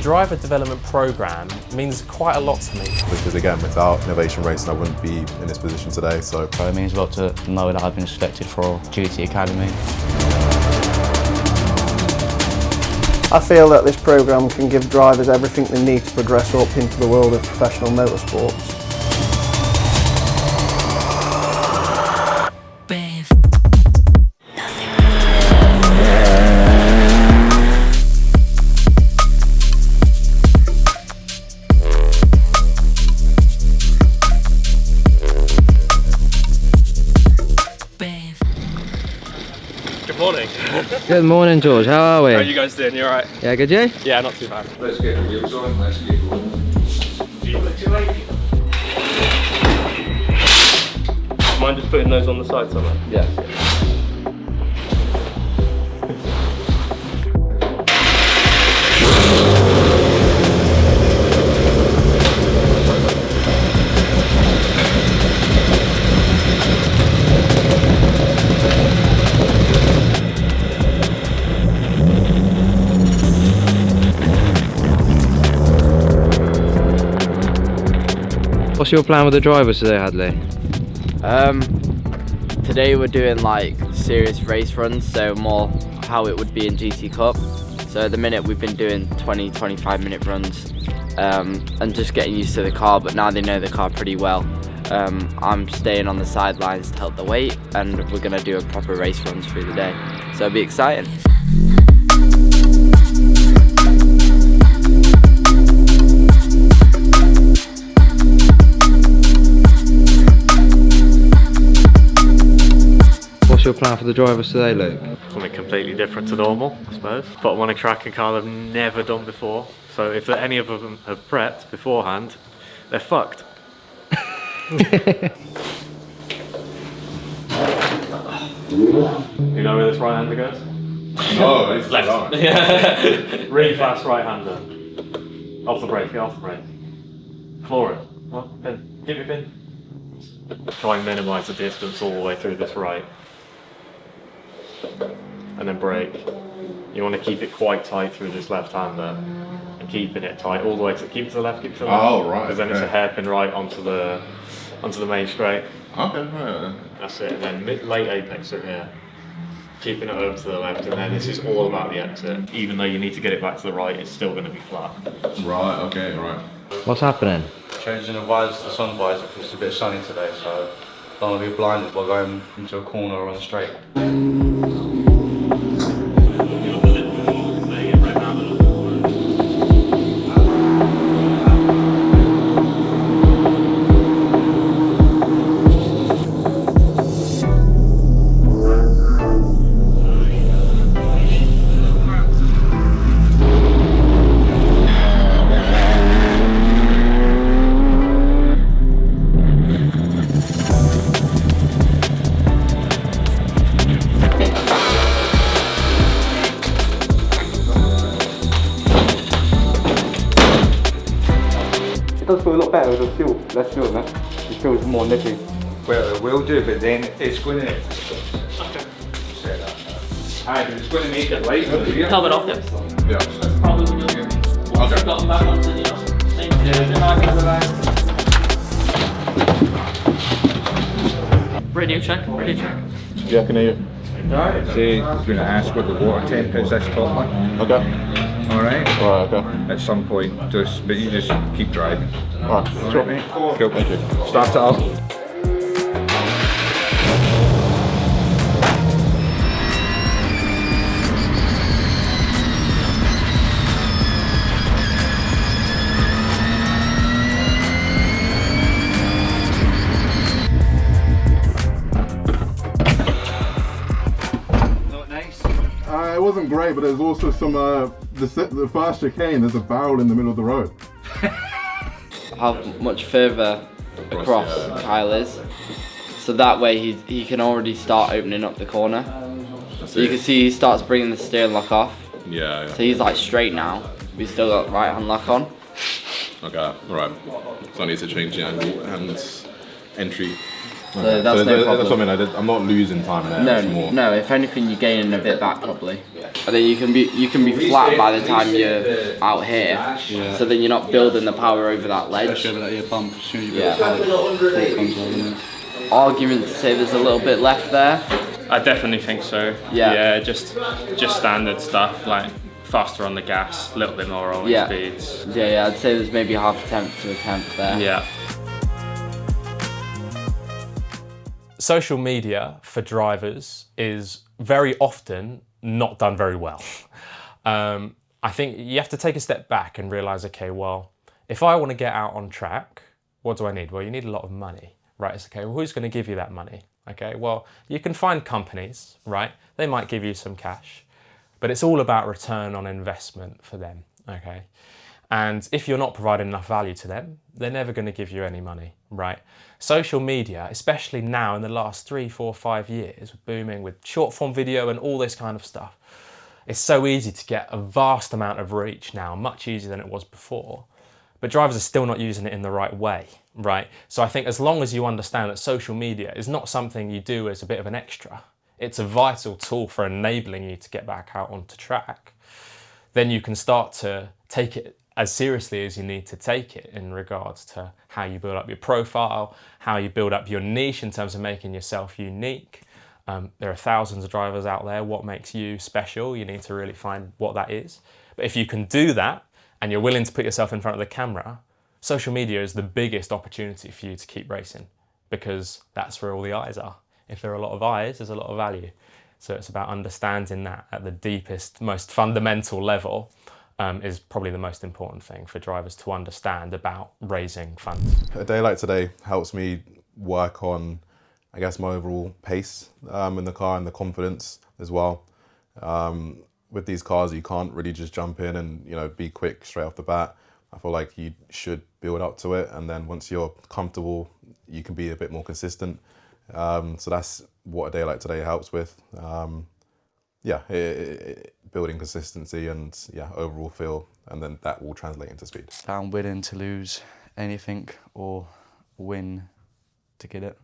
driver development programme means quite a lot to me. Because again, without innovation racing, I wouldn't be in this position today. So it means a lot to know that I've been selected for GT Academy. I feel that this programme can give drivers everything they need to progress up into the world of professional motorsports. Good morning. Good morning, George. How are we? How are you guys doing? You alright? Yeah, good, you? Yeah, not too bad. Let's get the wheels on, let's get going. Mind just putting those on the side somewhere? Yeah. What's your plan with the drivers today, Hadley? Today we're doing like serious race runs, so more how it would be in GT Cup. So at the minute we've been doing 20-25 minute runs and just getting used to the car, but now they know the car pretty well. I'm staying on the sidelines to help the weight, and we're going to do a proper race runs through the day. So it'll be exciting. What's your plan for the drivers today, Luke? Something completely different to normal, I suppose. Put them on a track and car they've never done before. So if any of them have prepped beforehand, they're fucked. You know where this right-hander goes? Oh, it's Left. Yeah. Really fast right-hander. Off the brake, get off the brake. Floor it. Well, pin. Give me a pin. Try and minimise the distance all the way through this right. And then brake. You want to keep it quite tight through this left-hander. And keeping it tight all the way to keep it to the left, keep it to the left. Oh, right. Because then it's a hairpin right onto the main straight. Okay, right. That's it. And then late apex it here. Keeping it over to the left, and then this is all about the exit. Even though you need to get it back to the right, it's still going to be flat. Right, okay, right. What's happening? Changing the visor to the sun visor because it's a bit sunny today, so don't want to be blinded by going into a corner or on a straight. It does feel a lot better with the fuel, less fuel, man. It feels more nippy. Well, it will do, but then it's going to... Okay. Say that. It's going to make it lighter. Helmet off, yeah. Yeah. Probably when you're once you've got them back onto the same radio check, radio check. Yeah, I can hear you. Say, I'm going to ask what the water temp is this top one. Okay. Alright? Alright, okay. At some point, but you just keep driving. Alright, sure. Cool. Thank you. Start it up. it wasn't great, but there's also some the first chicane. There's a barrel in the middle of the road. How much further across Kyle is, so that way he can already start opening up the corner. So you can see he starts bringing the steering lock off. Yeah. So he's like straight now. We've still got right hand lock on. Okay, alright. So I need to change the angle and entry So that's no problem. That's something I'm not losing time there. It's more. No. If anything, you're gaining a bit back probably. I think you can be flat by the time you're out here. Yeah. So then you're not building the power over that ledge. Especially over that bump as soon as you Yeah. it. Argument to say there's a little bit left there. I definitely think so. Yeah. Just standard stuff, like faster on the gas, a little bit more rolling speeds. Yeah, I'd say there's maybe half a tenth to a tenth there. Yeah. Social media for drivers is very often not done very well. I think you have to take a step back and realise, okay, well, if I want to get out on track, what do I need? Well, you need a lot of money, right? It's okay, well, who's going to give you that money? Okay, well, you can find companies, right? They might give you some cash, but it's all about return on investment for them, okay? And if you're not providing enough value to them, they're never going to give you any money, right? Social media, especially now in the last 3, 4, 5 years, booming with short form video and all this kind of stuff, it's so easy to get a vast amount of reach now, much easier than it was before. But drivers are still not using it in the right way, right? So I think as long as you understand that social media is not something you do as a bit of an extra, it's a vital tool for enabling you to get back out onto track, then you can start to take it as seriously as you need to take it in regards to how you build up your profile, how you build up your niche in terms of making yourself unique. There are thousands of drivers out there. What makes you special? You need to really find what that is. But if you can do that and you're willing to put yourself in front of the camera, social media is the biggest opportunity for you to keep racing, because that's where all the eyes are. If there are a lot of eyes, there's a lot of value. So it's about understanding that at the deepest, most fundamental level. Is probably the most important thing for drivers to understand about raising funds. A day like today helps me work on, I guess, my overall pace in the car and the confidence as well. With these cars, you can't really just jump in and be quick straight off the bat. I feel like you should build up to it, and then once you're comfortable, you can be a bit more consistent. So that's what a day like today helps with. Building consistency and overall feel, and then that will translate into speed. I'm willing to lose anything or win to get it.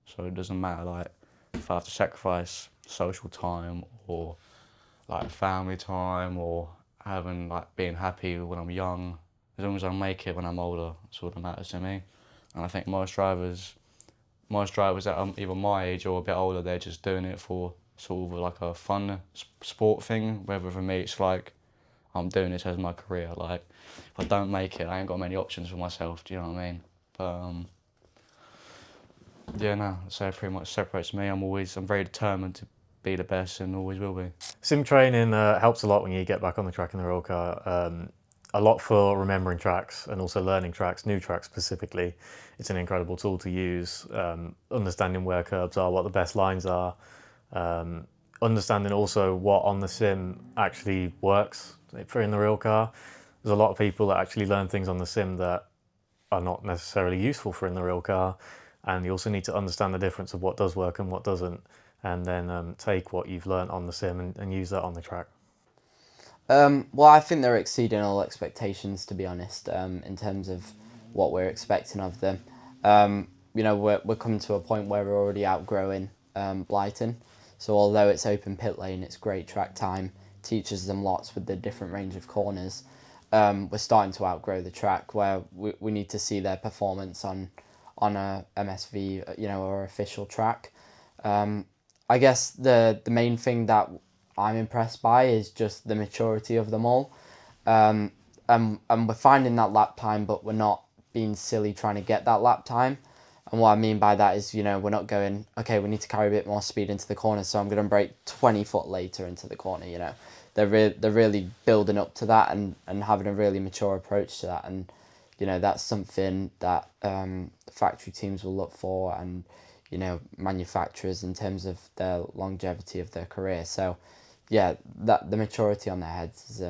So it doesn't matter like if I have to sacrifice social time or like family time or being happy when I'm young. As long as I make it when I'm older, that's all that matters to me. And I think most drivers that are either my age or a bit older, they're just doing it for sort of like a fun sport thing, whether for me it's like I'm doing this as my career. Like if I don't make it, I ain't got many options for myself, do you know what I mean? But so it pretty much separates me. I'm very determined to be the best and always will be. Sim training helps a lot when you get back on the track in the rail car. A lot for remembering tracks and also learning tracks, new tracks specifically. It's an incredible tool to use, understanding where curbs are, what the best lines are, understanding also what on the sim actually works for in the real car. There's a lot of people that actually learn things on the sim that are not necessarily useful for in the real car, and you also need to understand the difference of what does work and what doesn't, and then take what you've learned on the sim and use that on the track. Well, I think they're exceeding all expectations, to be honest, in terms of what we're expecting of them. We're coming to a point where we're already outgrowing Blyton. So although it's open pit lane, it's great track time, teaches them lots with the different range of corners. We're starting to outgrow the track where we need to see their performance on a MSV, or official track. I guess the main thing that I'm impressed by is just the maturity of them all. And we're finding that lap time, but we're not being silly trying to get that lap time. And what I mean by that is, we're not going, okay, we need to carry a bit more speed into the corner, so I'm going to brake 20 foot later into the corner, They're really building up to that and having a really mature approach to that. And, that's something that factory teams will look for and, manufacturers in terms of their longevity of their career. So, that the maturity on their heads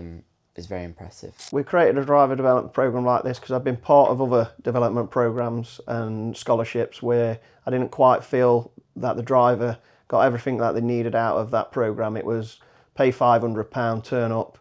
is very impressive. We created a driver development program like this because I've been part of other development programs and scholarships where I didn't quite feel that the driver got everything that they needed out of that program. It was pay £500, turn up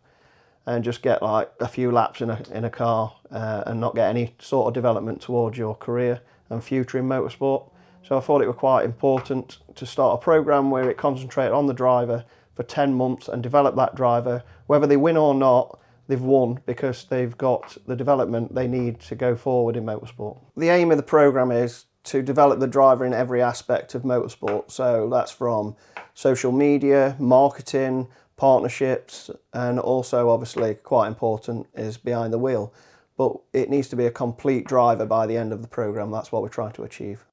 and just get like a few laps in a car and not get any sort of development towards your career and future in motorsport. So I thought it was quite important to start a programme where it concentrated on the driver for 10 months and develop that driver. Whether they win or not, they've won because they've got the development they need to go forward in motorsport. The aim of the programme is to develop the driver in every aspect of motorsport. So that's from social media, marketing, partnerships, and also obviously quite important is behind the wheel. But it needs to be a complete driver by the end of the programme. That's what we're trying to achieve.